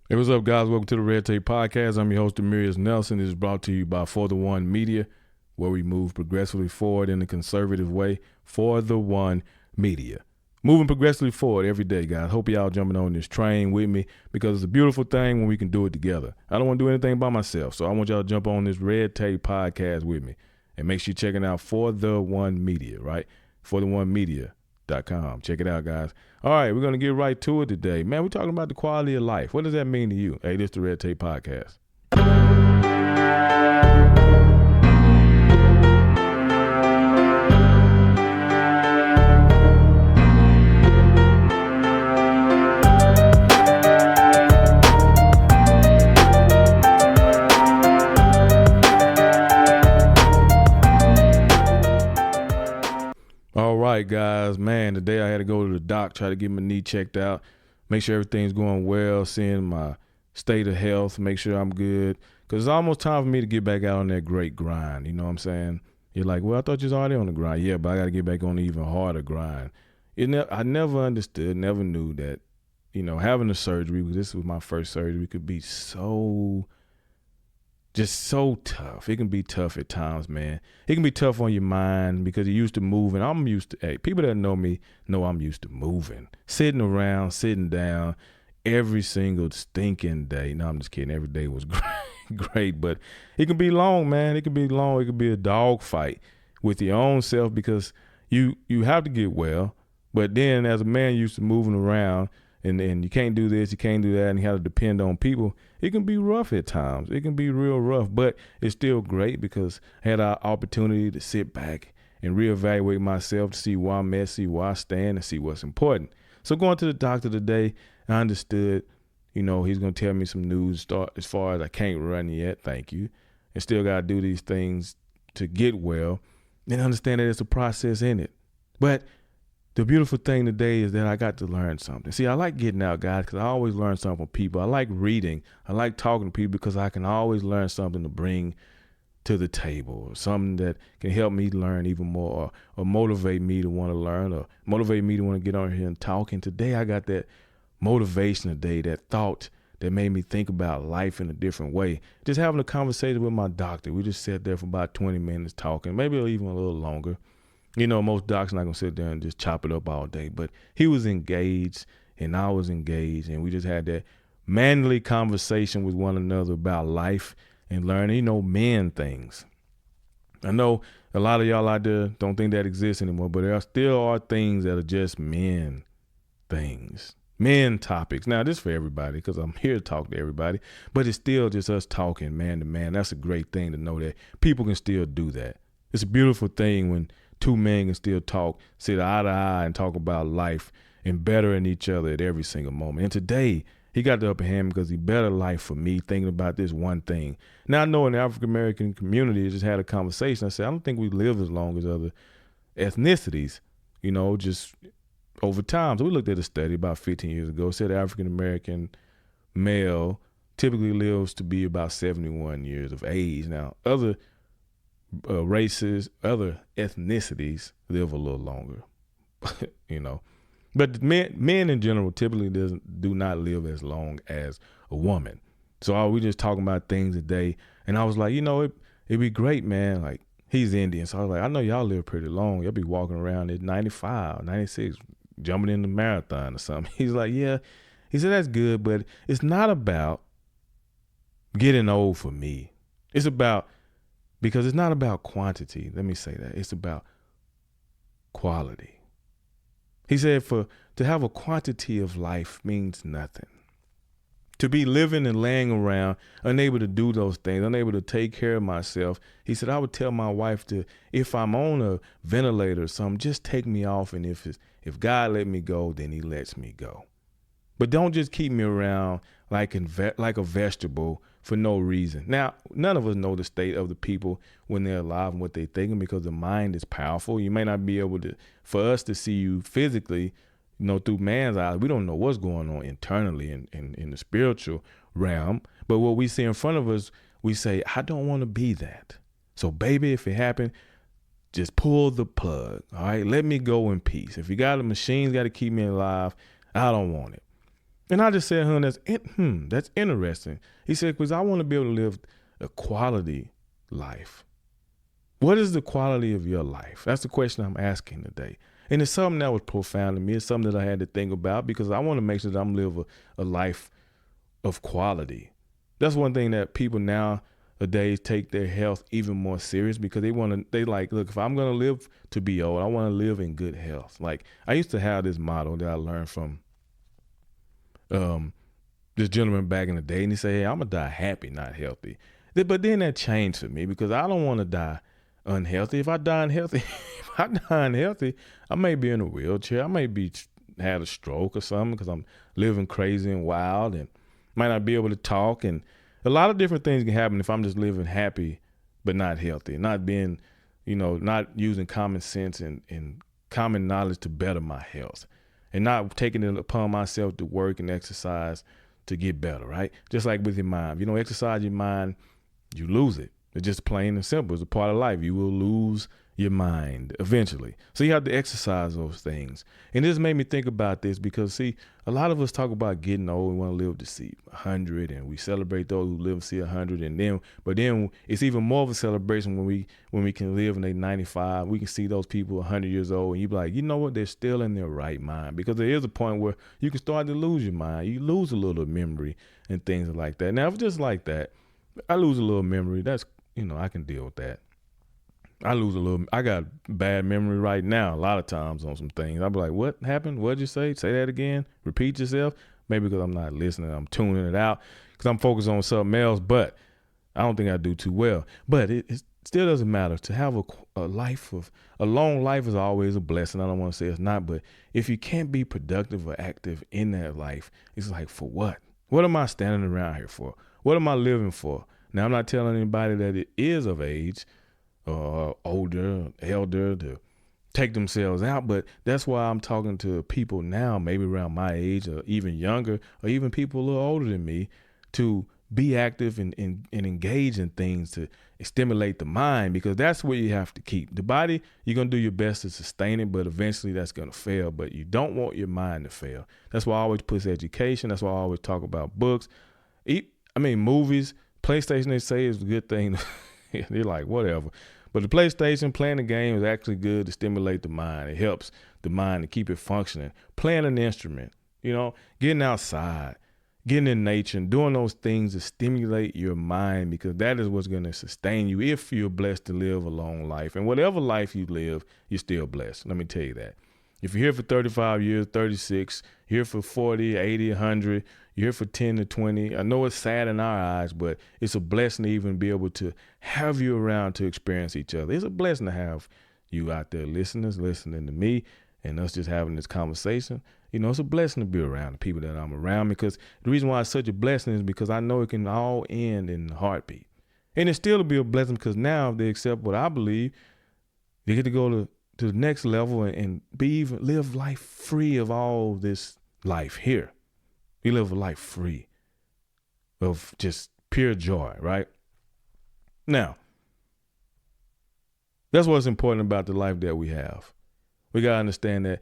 Hey, what's up, guys? Welcome to the Red Tape Podcast. I'm your host, Demerious Nelson. This is brought to you by For the One Media, where we move progressively forward in a conservative way. For the One Media. Moving progressively forward every day, guys. Hope y'all jumping on this train with me because it's a beautiful thing when we can do it together. I don't want to do anything by myself, so I want y'all to jump on this Red Tape Podcast with me. And make sure you're checking out For the One Media, right? ForTheOneMedia.com. Check it out, guys. All right, we're going to get right to it today. Man, we're talking about the quality of life. What does that mean to you? Hey, this is the Red Tape Podcast. All right, guys. Man, today I had to go to the doc, try to get my knee checked out, make sure everything's going well, seeing my state of health, make sure I'm good. Because it's almost time for me to get back out on that great grind. You know what I'm saying? You're like, well, I thought you was already on the grind. Yeah, but I got to get back on an even harder grind. I never understood, never knew that, having a surgery, this was my first surgery, could be just so tough. It can be tough at times, man. It can be tough on your mind because you're used to moving. People that know me know I'm used to moving, sitting around, sitting down every single stinking day. No, I'm just kidding. Every day was great, but it can be long, man. It can be long. It could be a dog fight with your own self because you have to get well. But then as a man used to moving around, and you can't do this, you can't do that, and you have to depend on people, it can be rough at times. It can be real rough, but it's still great because I had an opportunity to sit back and reevaluate myself to see where I'm at, see where I stand, and see what's important. So going to the doctor today, I understood, he's going to tell me some news as far as I can't run yet, thank you, and still got to do these things to get well, and understand that it's a process in it. But the beautiful thing today is that I got to learn something. See, I like getting out, guys, because I always learn something from people. I like reading. I like talking to people because I can always learn something to bring to the table, or something that can help me learn even more, or motivate me to want to learn, or motivate me to want to get on here and talk. And today I got that motivation today, that thought that made me think about life in a different way. Just having a conversation with my doctor. We just sat there for about 20 minutes talking, maybe even a little longer. Most docs not going to sit there and just chop it up all day, but he was engaged and I was engaged, and we just had that manly conversation with one another about life and learning, men things. I know a lot of y'all out there don't think that exists anymore, but there still are things that are just men things, men topics. Now, this is for everybody because I'm here to talk to everybody, but it's still just us talking man to man. That's a great thing to know that people can still do that. It's a beautiful thing when two men can still talk, sit eye to eye and talk about life and bettering each other at every single moment. And today, he got the upper hand because he bettered life for me thinking about this one thing. Now, I know in the African-American community, I just had a conversation. I said, I don't think we live as long as other ethnicities, just over time. So we looked at a study about 15 years ago. It said the African-American male typically lives to be about 71 years of age. Now, other races, other ethnicities live a little longer, but men in general typically do not live as long as a woman. So we just talking about things today, and I was like, it'd be great, man. Like, he's Indian, so I was like, I know y'all live pretty long. Y'all be walking around at 95, 96, jumping in the marathon or something. He's like, yeah. He said, that's good, but it's not about getting old for me. Because it's not about quantity. Let me say that. It's about quality. He said to have a quantity of life means nothing. To be living and laying around, unable to do those things, unable to take care of myself. He said, I would tell my wife if I'm on a ventilator or something, just take me off. And if God let me go, then he lets me go. But don't just keep me around like a vegetable for no reason. Now, none of us know the state of the people when they're alive and what they're thinking because the mind is powerful. You may not be able for us to see you physically, through man's eyes. We don't know what's going on internally in the spiritual realm. But what we see in front of us, we say, I don't want to be that. So, baby, if it happened, just pull the plug. All right, let me go in peace. If you got a machine's got to keep me alive, I don't want it. And I just said, that's interesting. He said, because I want to be able to live a quality life. What is the quality of your life? That's the question I'm asking today. And it's something that was profound to me. It's something that I had to think about because I want to make sure that I'm living a life of quality. That's one thing that people nowadays take their health even more serious because they like, look, if I'm going to live to be old, I want to live in good health. Like I used to have this motto that I learned from this gentleman back in the day, and he said, hey, I'm going to die happy, not healthy. But then that changed for me because I don't want to die unhealthy. If I die unhealthy, I may be in a wheelchair. I may be had a stroke or something because I'm living crazy and wild and might not be able to talk. And a lot of different things can happen if I'm just living happy but not healthy, not being, not using common sense and common knowledge to better my health and not taking it upon myself to work and exercise to get better, right? Just like with your mind. If you don't exercise your mind, you lose it. It's just plain and simple. It's a part of life. You will lose your mind eventually. So you have to exercise those things. And this made me think about this because, see, a lot of us talk about getting old. We want to live to see 100, and we celebrate those who live to see 100. But then it's even more of a celebration when we can live and they 95. We can see those people 100 years old, and you be like, you know what? They're still in their right mind, because there is a point where you can start to lose your mind. You lose a little memory and things like that. Now, if it's just like that, I lose a little memory. That's, I can deal with that. I got bad memory right now a lot of times on some things. I'll be like, what happened? What'd you say? Say that again. Repeat yourself. Maybe because I'm not listening. I'm tuning it out because I'm focused on something else, but I don't think I do too well. But it still doesn't matter. To have a long life is always a blessing. I don't want to say it's not, but if you can't be productive or active in that life, it's like, for what? What am I standing around here for? What am I living for? Now, I'm not telling anybody that it is of age or older, elder, to take themselves out, but that's why I'm talking to people now, maybe around my age or even younger, or even people a little older than me, to be active and engage in things to stimulate the mind, because that's where you have to keep. The body, you're going to do your best to sustain it, but eventually that's going to fail. But you don't want your mind to fail. That's why I always push education. That's why I always talk about books. Movies, PlayStation, they say is a good thing. They're like, whatever. But the PlayStation, playing the game is actually good to stimulate the mind. It helps the mind to keep it functioning. Playing an instrument, getting outside, getting in nature, and doing those things to stimulate your mind, because that is what's going to sustain you if you're blessed to live a long life. And whatever life you live, you're still blessed. Let me tell you that. If you're here for 35 years, 36, you're here for 40, 80, 100, you're here for 10 to 20. I know it's sad in our eyes, but it's a blessing to even be able to have you around to experience each other. It's a blessing to have you out there listening to me and us just having this conversation. It's a blessing to be around the people that I'm around, because the reason why it's such a blessing is because I know it can all end in a heartbeat. And it's still to be a blessing because now if they accept what I believe, they get to go to the next level and live life free of all this life here. You live a life free of just pure joy, right? Now, that's what's important about the life that we have. We got to understand that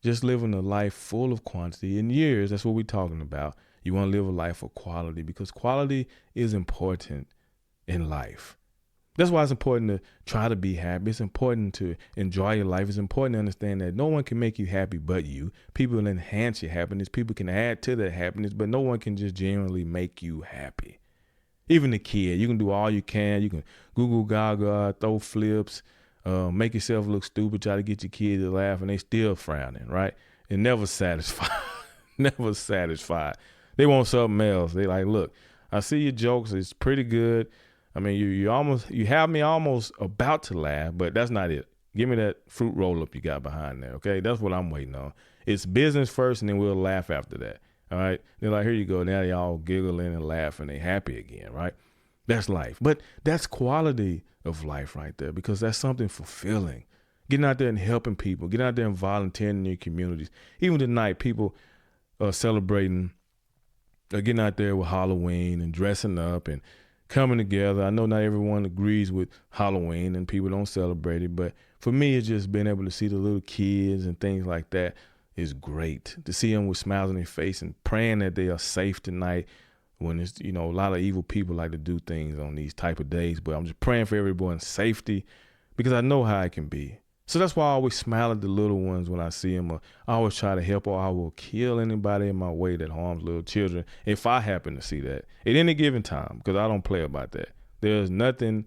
just living a life full of quantity in years, that's what we're talking about. You want to live a life of quality, because quality is important in life. That's why it's important to try to be happy. It's important to enjoy your life. It's important to understand that no one can make you happy but you. People will enhance your happiness. People can add to that happiness, but no one can just genuinely make you happy. Even the kid, you can do all you can. You can Google Gaga, throw flips, make yourself look stupid, try to get your kid to laugh, and they still frowning, right? And never satisfied. Never satisfied. They want something else. They like, look, I see your jokes. It's pretty good. You have me almost about to laugh, but that's not it. Give me that fruit roll up you got behind there. Okay. That's what I'm waiting on. It's business first, and then we'll laugh after that. All right. They're like, here you go. Now they all giggling and laughing. They happy again. Right. That's life. But that's quality of life right there, because that's something fulfilling. Getting out there and helping people, getting out there and volunteering in your communities. Even tonight, people are celebrating, getting out there with Halloween and dressing up and coming together. I know not everyone agrees with Halloween and people don't celebrate it, but for me, it's just being able to see the little kids and things like that. is great. To see them with smiles on their face and praying that they are safe tonight when it's, a lot of evil people like to do things on these type of days. But I'm just praying for everyone's safety because I know how it can be. So that's why I always smile at the little ones when I see them. Or I always try to help, or I will kill anybody in my way that harms little children if I happen to see that at any given time, because I don't play about that. There's nothing,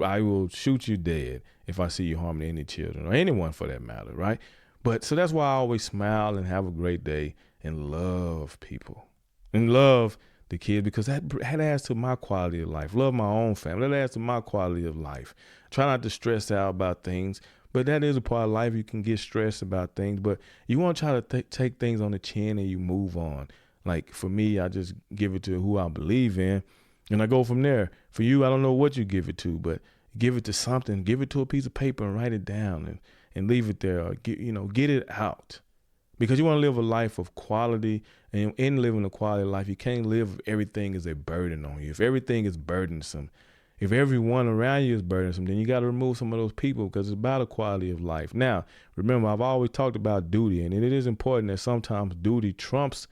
I will shoot you dead if I see you harming any children or anyone for that matter, right? But so that's why I always smile and have a great day and love people and love the kids, because that adds to my quality of life. Love my own family. That adds to my quality of life. Try not to stress out about things, but that is a part of life. You can get stressed about things, but you want to try to take things on the chin and you move on. Like for me, I just give it to who I believe in, and I go from there. For you, I don't know what you give it to, but give it to something. Give it to a piece of paper and write it down and leave it there. Or get it out. Because you want to live a life of quality, and in living a quality life, you can't live if everything is a burden on you. If everything is burdensome, if everyone around you is burdensome, then you got to remove some of those people, because it's about a quality of life. Now, remember, I've always talked about duty, and it is important that sometimes duty trumps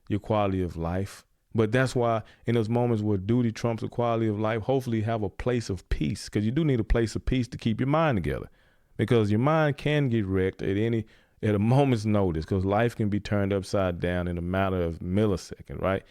your quality of life. But that's why in those moments where duty trumps the quality of life, hopefully you have a place of peace, because you do need a place of peace to keep your mind together, because your mind can get wrecked at a moment's notice, because life can be turned upside down in a matter of millisecond, right?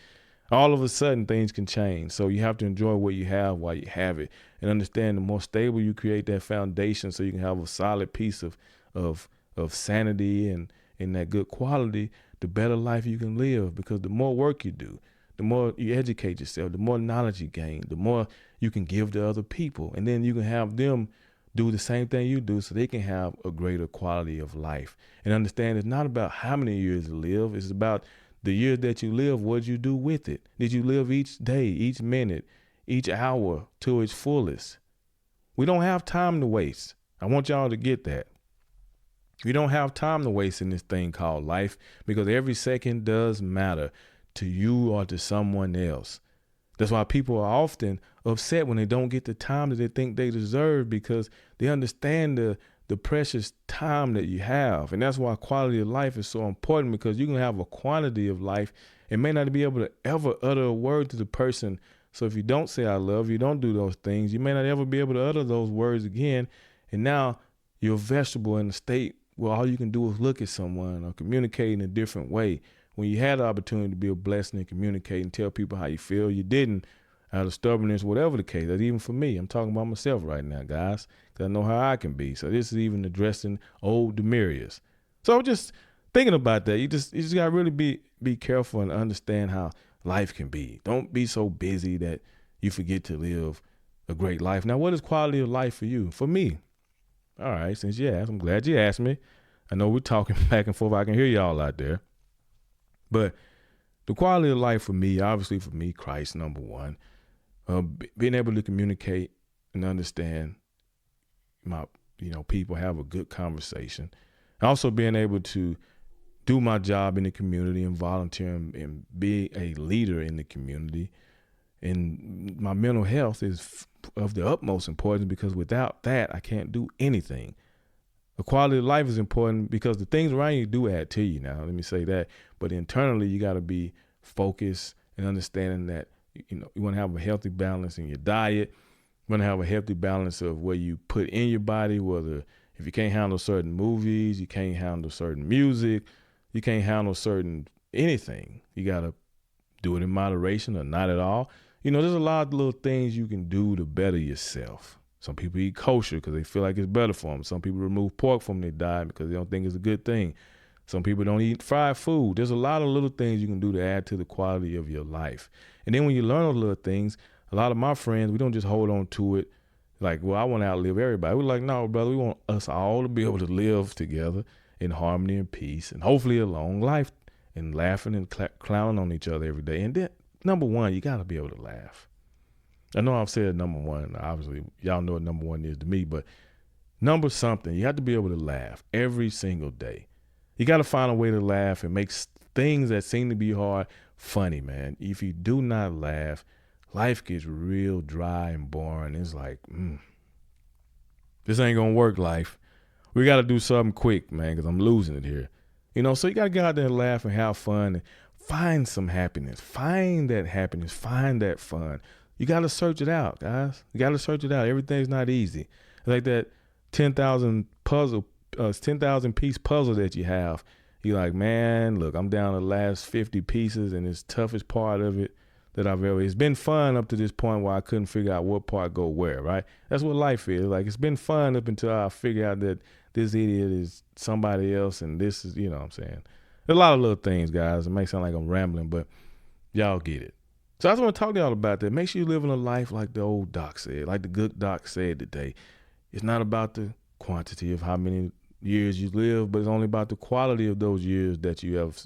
All of a sudden, things can change. So you have to enjoy what you have while you have it, and understand the more stable you create that foundation, so you can have a solid piece of sanity and that good quality, the better life you can live. Because the more work you do, the more you educate yourself, the more knowledge you gain, the more you can give to other people, and then you can have them do the same thing you do, so they can have a greater quality of life. And understand it's not about how many years you live. It's about the years that you live. What did you do with it? Did you live each day, each minute, each hour to its fullest? We don't have time to waste. I want y'all to get that. We don't have time to waste in this thing called life, because every second does matter to you or to someone else. That's why people are often upset when they don't get the time that they think they deserve, because they understand the precious time that you have. And that's why quality of life is so important, because you can have a quantity of life and may not be able to ever utter a word to the person. So if you don't say I love you, don't do those things, you may not ever be able to utter those words again. And now you're a vegetable in a state where all you can do is look at someone or communicate in a different way. When you had the opportunity to be a blessing and communicate and tell people how you feel, you didn't, out of stubbornness, whatever the case. That's even for me. I'm talking about myself right now, guys, because I know how I can be. So this is even addressing old Demerious. So I'm just thinking about that. You just got to really be careful and understand how life can be. Don't be so busy that you forget to live a great life. Now, what is quality of life for you? For me, all right, since you asked, I'm glad you asked me. I know we're talking back and forth. I can hear y'all out there. But the quality of life for me, obviously for me, Christ, number one, being able to communicate and understand my, people, have a good conversation. Also being able to do my job in the community and volunteer and be a leader in the community. And my mental health is of the utmost importance, because without that, I can't do anything. The quality of life is important because the things around you do add to you. Now, let me say that. But internally, you got to be focused and understanding that, you want to have a healthy balance in your diet. You want to have a healthy balance of where you put in your body, whether if you can't handle certain movies, you can't handle certain music, you can't handle certain anything. You got to do it in moderation or not at all. There's a lot of little things you can do to better yourself. Some people eat kosher because they feel like it's better for them. Some people remove pork from their diet because they don't think it's a good thing. Some people don't eat fried food. There's a lot of little things you can do to add to the quality of your life. And then when you learn those little things, a lot of my friends, we don't just hold on to it like, well, I want to outlive everybody. We're like, no, brother, we want us all to be able to live together in harmony and peace, and hopefully a long life, and laughing and clowning on each other every day. And then, number one, you got to be able to laugh. I know I've said number one. Obviously, y'all know what number one is to me, but number something, you have to be able to laugh every single day. You got to find a way to laugh and make things that seem to be hard funny, man. If you do not laugh, life gets real dry and boring. It's like, this ain't going to work, life. We got to do something quick, man, because I'm losing it here. You know, so you got to get out there and laugh and have fun and find some happiness. Find that happiness. Find that fun. You got to search it out, guys. You got to search it out. Everything's not easy. Like that 10,000 piece puzzle that you have. You're like, man, look, I'm down to the last 50 pieces, and it's toughest part of it that I've ever. It's been fun up to this point where I couldn't figure out what part go where, right? That's what life is. Like, it's been fun up until I figure out that this idiot is somebody else, and this is, you know what I'm saying? There's a lot of little things, guys. It may sound like I'm rambling, but y'all get it. So I just want to talk to y'all about that. Make sure you're living a life like the old doc said, like the good doc said today. It's not about the quantity of how many years you live, but it's only about the quality of those years that you have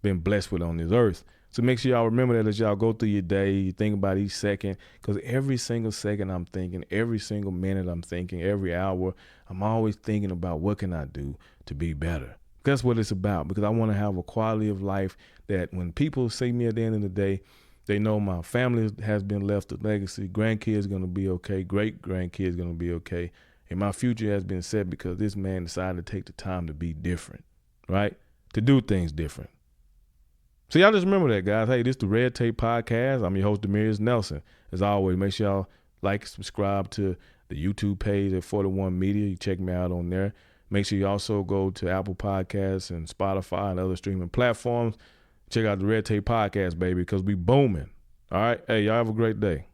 been blessed with on this earth. So make sure y'all remember that as y'all go through your day, you think about each second, because every single second I'm thinking, every single minute I'm thinking, every hour, I'm always thinking about what can I do to be better. That's what it's about, because I want to have a quality of life that when people see me at the end of the day, they know my family has been left a legacy, grandkids going to be okay, great-grandkids going to be okay, and my future has been set because this man decided to take the time to be different, right? To do things different. So y'all just remember that, guys. Hey, this is the Red Tape Podcast. I'm your host, Demerious Nelson. As always, make sure y'all like, subscribe to the YouTube page at 41 Media. You check me out on there. Make sure you also go to Apple Podcasts and Spotify and other streaming platforms. Check out the Red Tape Podcast, baby, because we booming. All right? Hey, y'all have a great day.